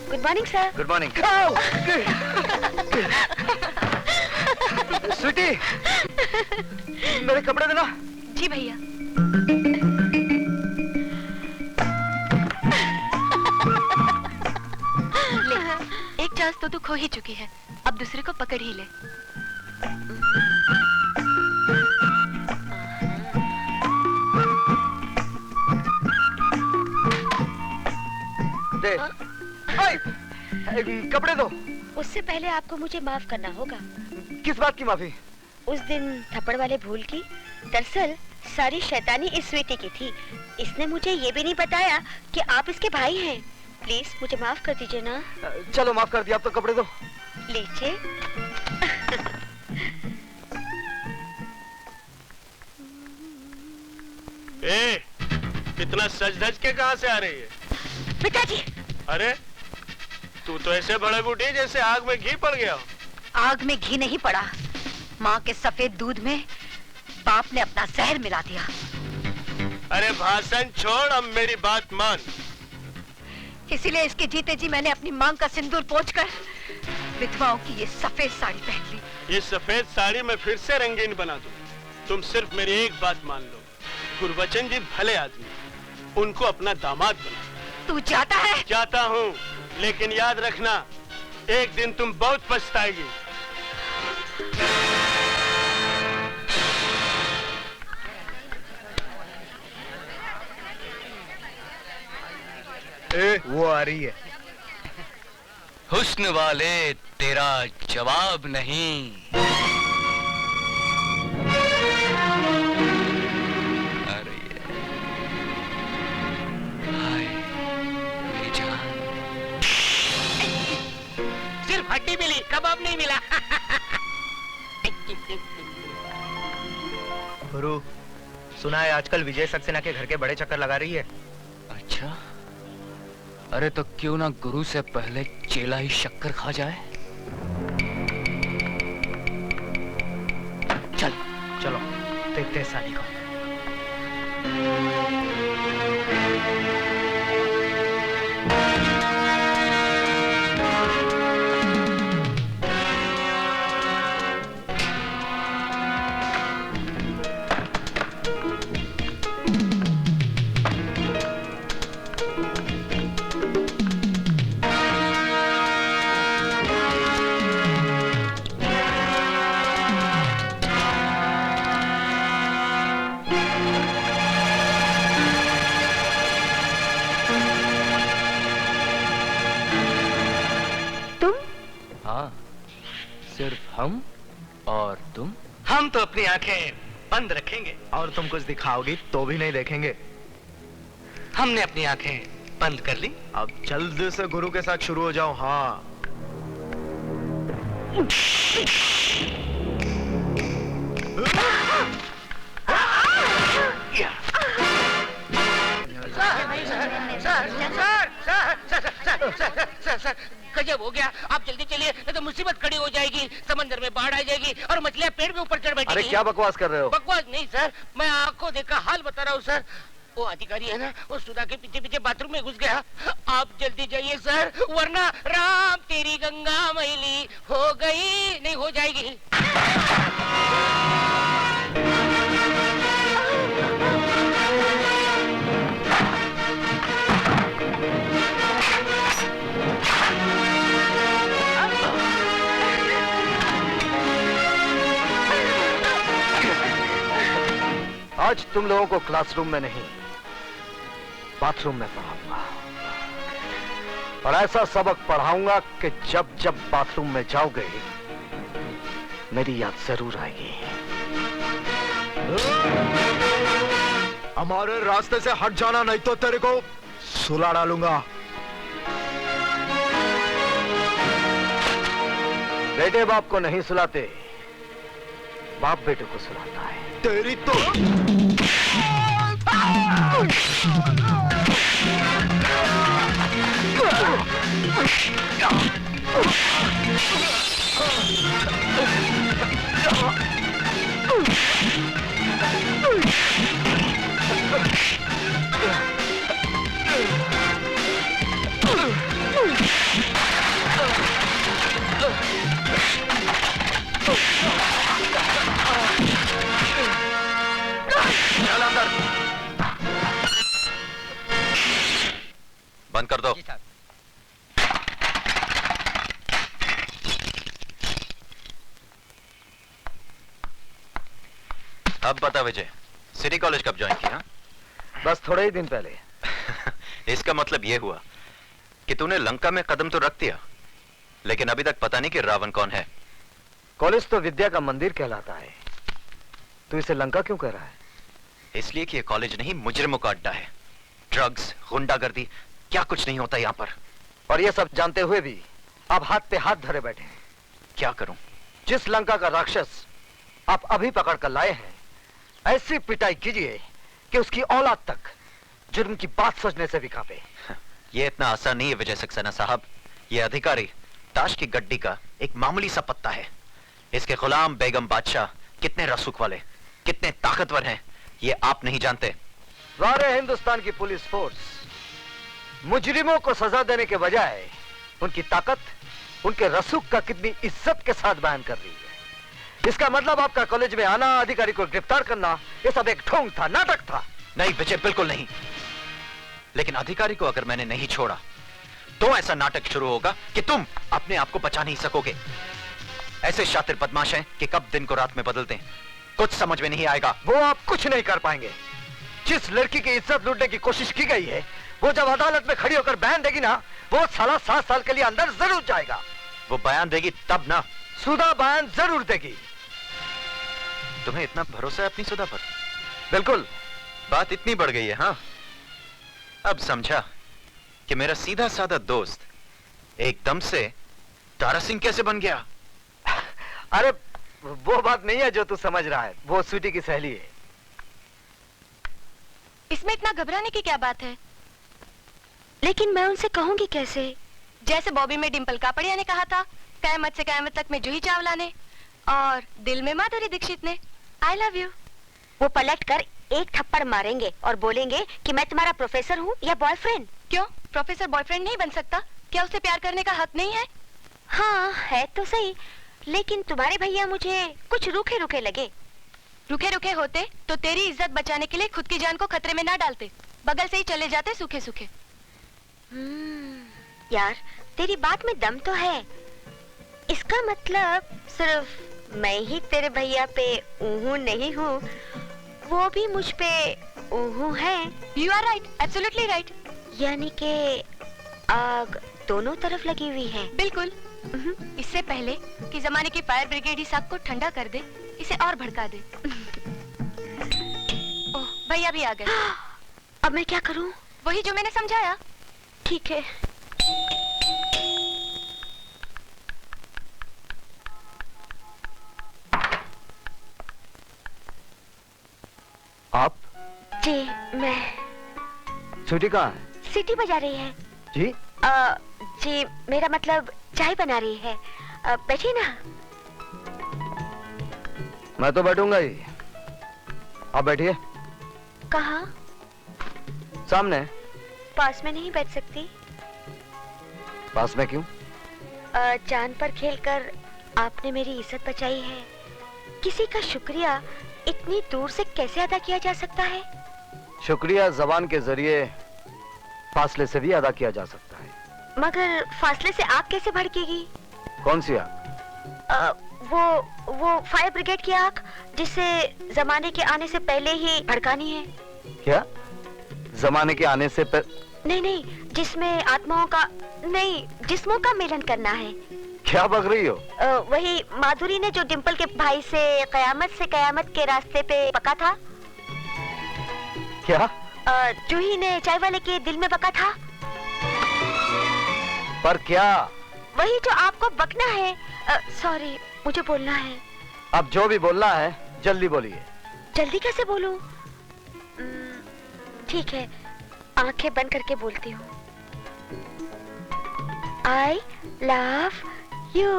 Good morning sir. Good morning. Sweetie, मेरे कपड़े देना। जी भैया। ले, एक चांस तो तू खो ही चुकी है, अब दूसरे को पकड़ ही ले। दे। कपड़े दो। उससे पहले आपको मुझे माफ करना होगा। किस बात की माफी? उस दिन थप्पड़ वाले भूल की। दरअसल सारी शैतानी इस स्वीटी की थी। इसने मुझे ये भी नहीं बताया कि आप इसके भाई हैं। प्लीज मुझे माफ कर दीजिए ना। चलो माफ कर दिया, अब तो कपड़े दो। लीजिए। ए, इतना सज धज के कहाँ से आ रही है? पिताजी। अरे तू तो ऐसे बड़े बूढ़ी जैसे आग में घी पड़ गया। आग में घी नहीं पड़ा, माँ के सफेद दूध में बाप ने अपना जहर मिला दिया। अरे भाषण छोड़, अब मेरी बात मान। इसीलिए इसके जीते जी मैंने अपनी मांग का सिंदूर पोंछकर विधवाओं की ये सफेद साड़ी पहन ली। ये सफेद साड़ी मैं फिर से रंगीन बना दूं। तुम सिर्फ मेरी एक बात मान लो, गुरबचन जी भले आदमी, उनको अपना दामाद बना। तू जाता है? जाता हूँ, लेकिन याद रखना, एक दिन तुम बहुत पछताएगी। वो आ रही है। हुस्न वाले तेरा जवाब नहीं। अरे हाय मेरी जान। सिर्फ हड्डी मिली, कबाब नहीं मिला। गुरु, सुना है आजकल विजय सक्सेना के घर के बड़े चक्कर लगा रही है। अच्छा, अरे तो क्यों ना गुरु से पहले चेला ही शक्कर खा जाए। चल चलो देखते हैं साली को। सिर्फ हम और तुम। हम तो अपनी आंखें बंद रखेंगे और तुम कुछ दिखाओगी तो भी नहीं देखेंगे। हमने अपनी आंखें बंद कर ली, अब जल्द से गुरु के साथ शुरू हो जाओ। हाँ सर, गजब हो गया। आप जल्दी चलिए, नहीं तो मुसीबत खड़ी हो जाएगी। समंदर में बाढ़ आ जाएगी और मछलियां पेड़ के ऊपर चढ़ बैठेगी। अरे क्या बकवास कर रहे हो? बकवास नहीं सर, मैं आंखों देखा हाल बता रहा हूँ सर। वो अधिकारी है ना, वो सुधा के पीछे पीछे बाथरूम में घुस गया। आप जल्दी जाइए सर, वरना राम तेरी गंगा मैली हो गई नहीं हो जाएगी। आज तुम लोगों को क्लासरूम में नहीं, बाथरूम में पढ़ाऊंगा, और ऐसा सबक पढ़ाऊंगा कि जब जब बाथरूम में जाओगे मेरी याद जरूर आएगी। हमारे रास्ते से हट जाना, नहीं तो तेरे को सुला डालूंगा। बेटे बाप को नहीं सुलाते, बाप बेटे को सुलाता है। तेरी तो बंद कर दो। जी साहब। अब बता विजय, सिटी कॉलेज कब ज्वाइन किया? बस थोड़े ही दिन पहले। इसका मतलब यह हुआ कि तूने लंका में कदम तो रख दिया, लेकिन अभी तक पता नहीं कि रावण कौन है। कॉलेज तो विद्या का मंदिर कहलाता है, तू इसे लंका क्यों कह रहा है? इसलिए कि यह कॉलेज नहीं, मुजरिमों का अड्डा है। ड्रग्स, गुंडागर्दी, क्या कुछ नहीं होता यहाँ पर। और ये सब जानते हुए भी आप हाथ पे हाथ धरे बैठे हैं। क्या करूं? जिस लंका का राक्षस आप अभी पकड़ कर लाए हैं, ऐसी पिटाई कीजिए कि उसकी औलाद तक जुर्म की बात सोचने से भी कांपे। यह इतना आसान नहीं है विजय सक्सेना साहब। यह अधिकारी ताश की गड्डी का एक मामूली सा पत्ता है। इसके गुलाम बेगम बादशाह कितने रसूख वाले, कितने ताकतवर हैं, ये आप नहीं जानते। सारे हिंदुस्तान की पुलिस फोर्स मुजरिमों को सजा देने के बजाय उनकी ताकत, उनके रसूख का कितनी इज्जत के साथ बयान कर रही है। इसका मतलब आपका कॉलेज में आना, अधिकारी को गिरफ्तार करना, ये सब एक ढोंग था, नाटक था। नहीं विजय, बिल्कुल नहीं। लेकिन अधिकारी को अगर मैंने नहीं छोड़ा तो ऐसा नाटक शुरू होगा कि तुम अपने आप को बचा नहीं सकोगे। ऐसे शातिर बदमाश हैं कि कब दिन को रात में बदलते हैं, कुछ समझ में नहीं आएगा। वो आप कुछ नहीं कर पाएंगे। जिस लड़की की इज्जत लूटने की कोशिश की गई है, वो जब अदालत में खड़ी होकर बयान देगी ना, वो साला 7 साल के लिए अंदर जरूर जाएगा। वो बयान देगी तब ना। सुधा बयान जरूर देगी। तुम्हें इतना भरोसा है अपनी सुधा पर? बिल्कुल। बात इतनी बढ़ गई है। हाँ, अब समझा कि मेरा सीधा साधा दोस्त एकदम से तारा सिंह कैसे बन गया। अरे वो बात नहीं है जो तू समझ रहा है, वो स्वीटी की सहेली है। इसमें इतना घबराने की क्या बात है? लेकिन मैं उनसे कहूंगी कैसे? जैसे बॉबी में डिंपल कापड़िया ने कहा था, कयामत से कयामत तक में जूही चावला ने, और दिल में माधुरी दीक्षित ने, आई लव यू। वो पलट कर एक थप्पड़ मारेंगे और बोलेंगे कि मैं तुम्हारा प्रोफेसर हूँ या बॉयफ्रेंड। क्यों, प्रोफेसर बॉयफ्रेंड नहीं बन सकता? क्या उसे प्यार करने का हक नहीं है? हाँ है तो सही, लेकिन तुम्हारे भैया मुझे कुछ रूखे रूखे लगे। रूखे रूखे होते तो तेरी इज्जत बचाने के लिए खुद की जान को खतरे में ना डालते, बगल से ही चले जाते सूखे सूखे। यार तेरी बात में दम तो है। इसका मतलब सिर्फ मैं ही तेरे भैया पे ऊहू नहीं हूँ, वो भी मुझ पे ऊहू है। You are right, absolutely right. यानी कि आग दोनों तरफ लगी हुई है। बिल्कुल। इससे पहले कि जमाने की फायर ब्रिगेड इस आग को ठंडा कर दे, इसे और भड़का दे। ओह, भैया भी आ गए। अब मैं क्या करूं? वही जो मैंने समझाया। ठीक है। आप? जी मैं। स्वीटी कहाँ है? सीटी बजा रही है। जी? जी मेरा मतलब चाय बना रही है। बैठिए ना। मैं तो बैठूंगा ही, आप बैठिए। कहाँ? सामने। पास में नहीं बैठ सकती? पास में क्यों? जान पर खेलकर आपने मेरी इज्जत बचाई है। किसी का शुक्रिया इतनी दूर से कैसे अदा किया जा सकता है? शुक्रिया जबान के जरिए फासले से भी अदा किया जा सकता है। मगर फासले से आग कैसे भड़केगी? कौन सी आग? वो फायर ब्रिगेड की आग, जिसे जमाने के आने से पहले ही भड़कानी है। क्या? जमाने के आने से नहीं, जिसमें आत्माओं का नहीं, जिस्मों का मिलन करना है। क्या बक रही हो? वही माधुरी ने जो डिंपल के भाई से कयामत के रास्ते पे पका था। क्या? जूही ने चाय वाले के दिल में बका था। पर क्या? वही जो आपको बकना है। सॉरी, मुझे बोलना है। अब जो भी बोलना है जल्दी बोलिए। जल्दी कैसे बोलूं? ठीक है, आंखें बंद करके बोलती हूँ। I love you.